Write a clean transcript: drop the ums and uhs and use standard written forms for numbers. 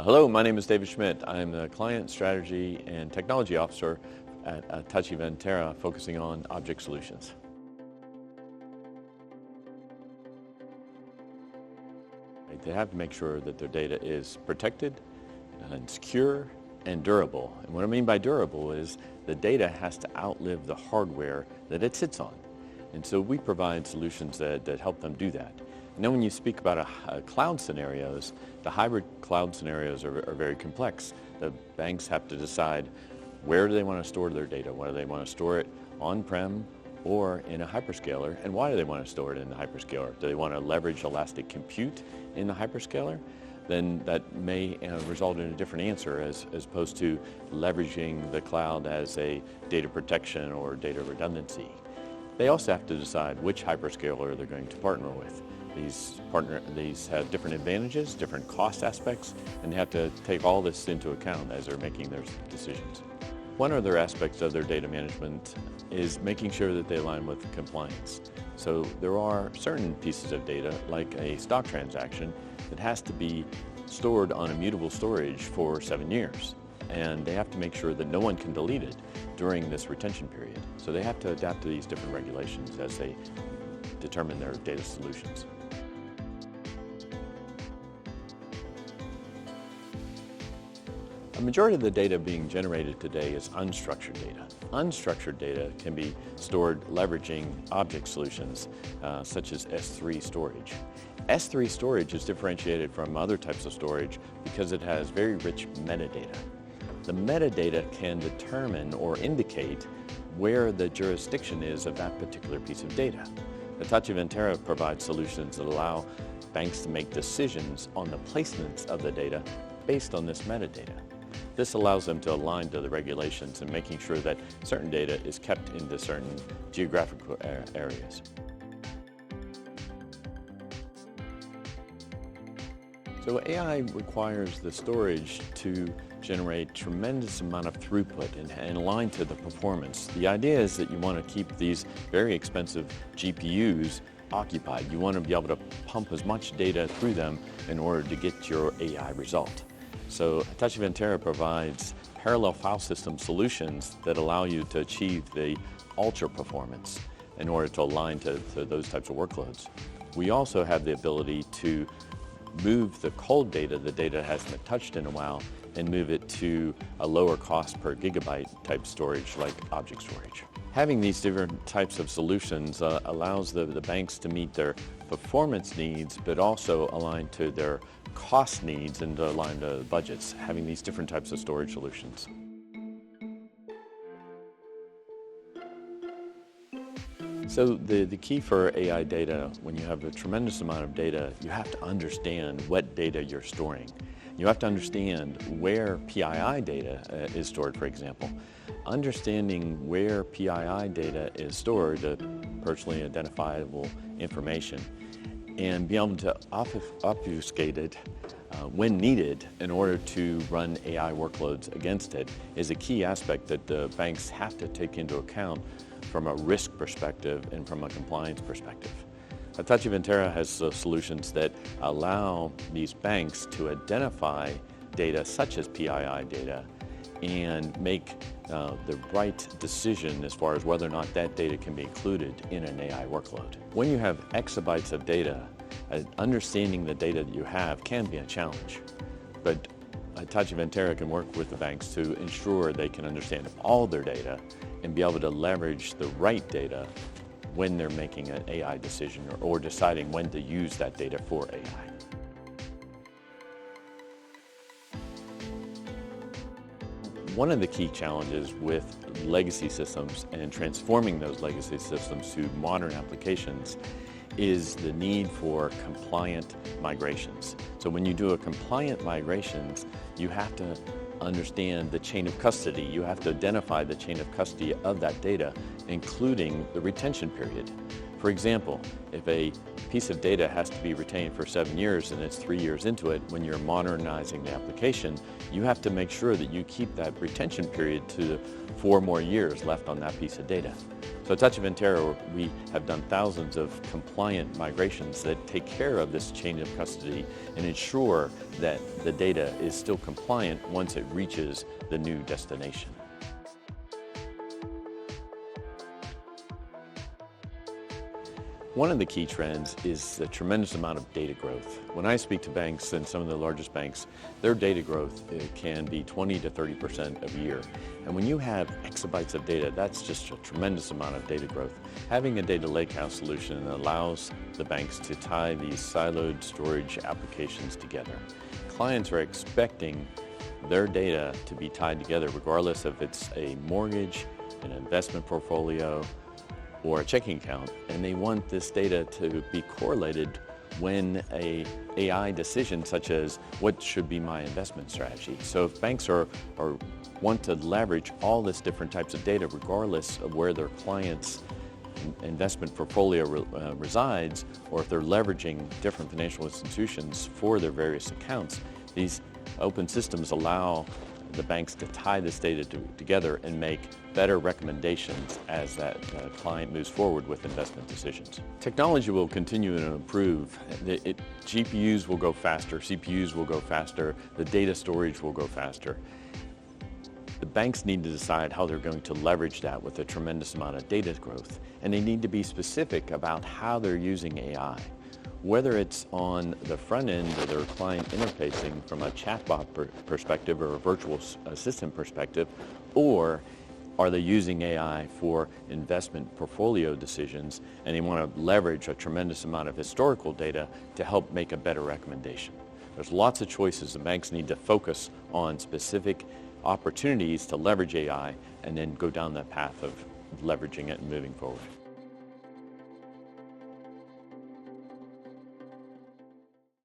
Hello, my name is David Schmitt. I'm the Client Strategy and Technology Officer at Hitachi Vantara, focusing on object solutions. They have to make sure that their data is protected and secure and durable. And what I mean by durable is the data has to outlive the hardware that it sits on. And so we provide solutions that help them do that. And then when you speak about cloud scenarios, the hybrid cloud scenarios are very complex. The banks have to decide where do they want to store their data, whether they want to store it on-prem or in a hyperscaler, and why do they want to store it in the hyperscaler? Do they want to leverage elastic compute in the hyperscaler? Then that may result in a different answer as opposed to leveraging the cloud as a data protection or data redundancy. They also have to decide which hyperscaler they're going to partner with. These have different advantages, different cost aspects, and they have to take all this into account as they're making their decisions. One other aspect of their data management is making sure that they align with compliance. So there are certain pieces of data, like a stock transaction, that has to be stored on immutable storage for 7 years. And they have to make sure that no one can delete it during this retention period. So they have to adapt to these different regulations as they determine their data solutions. A majority of the data being generated today is unstructured data. Unstructured data can be stored leveraging object solutions such as S3 storage. S3 storage is differentiated from other types of storage because it has very rich metadata. The metadata can determine or indicate where the jurisdiction is of that particular piece of data. Hitachi Vantara provides solutions that allow banks to make decisions on the placements of the data based on this metadata. This allows them to align to the regulations and making sure that certain data is kept into certain geographical areas. So AI requires the storage to generate tremendous amount of throughput and align to the performance. The idea is that you want to keep these very expensive GPUs occupied. You want to be able to pump as much data through them in order to get your AI result. So Hitachi Vantara provides parallel file system solutions that allow you to achieve the ultra performance in order to align to those types of workloads. We also have the ability to move the cold data, the data hasn't been touched in a while, and move it to a lower cost per gigabyte type storage like object storage. Having these different types of solutions allows the banks to meet their performance needs, but also align to their cost needs and to align to budgets, having these different types of storage solutions. So the key for AI data, when you have a tremendous amount of data, you have to understand what data you're storing. You have to understand where PII data is stored, for example. Understanding where PII data is stored, personally identifiable information, and be able to obfuscate it when needed in order to run AI workloads against it is a key aspect that the banks have to take into account from a risk perspective and from a compliance perspective. Hitachi Vantara has solutions that allow these banks to identify data such as PII data and make the right decision as far as whether or not that data can be included in an AI workload. When you have exabytes of data, understanding the data that you have can be a challenge, but Hitachi Vantara can work with the banks to ensure they can understand all their data and be able to leverage the right data when they're making an AI decision or deciding when to use that data for AI. One of the key challenges with legacy systems and transforming those legacy systems to modern applications is the need for compliant migrations. So when you do a compliant migrations, you have to understand the chain of custody. You have to identify the chain of custody of that data, including the retention period. For example, if a piece of data has to be retained for 7 years and it's 3 years into it, when you're modernizing the application, you have to make sure that you keep that retention period to 4 more years left on that piece of data. So at Hitachi Vantara, we have done thousands of compliant migrations that take care of this chain of custody and ensure that the data is still compliant once it reaches the new destination. One of the key trends is the tremendous amount of data growth. When I speak to banks, and some of the largest banks, their data growth can be 20 to 30% a year. And when you have exabytes of data, that's just a tremendous amount of data growth. Having a data lakehouse solution allows the banks to tie these siloed storage applications together. Clients are expecting their data to be tied together regardless if it's a mortgage, an investment portfolio, or a checking account, and they want this data to be correlated when an AI decision such as what should be my investment strategy. So if banks want to leverage all this different types of data regardless of where their client's investment portfolio resides, or if they're leveraging different financial institutions for their various accounts, these open systems allow the banks to tie this data together and make better recommendations as that client moves forward with investment decisions. Technology will continue to improve. GPUs will go faster, CPUs will go faster, the data storage will go faster. The banks need to decide how they're going to leverage that with a tremendous amount of data growth, and they need to be specific about how they're using AI. Whether it's on the front end of their client interfacing from a chatbot perspective or a virtual assistant perspective, or are they using AI for investment portfolio decisions and they want to leverage a tremendous amount of historical data to help make a better recommendation. There's lots of choices. The banks need to focus on specific opportunities to leverage AI and then go down that path of leveraging it and moving forward.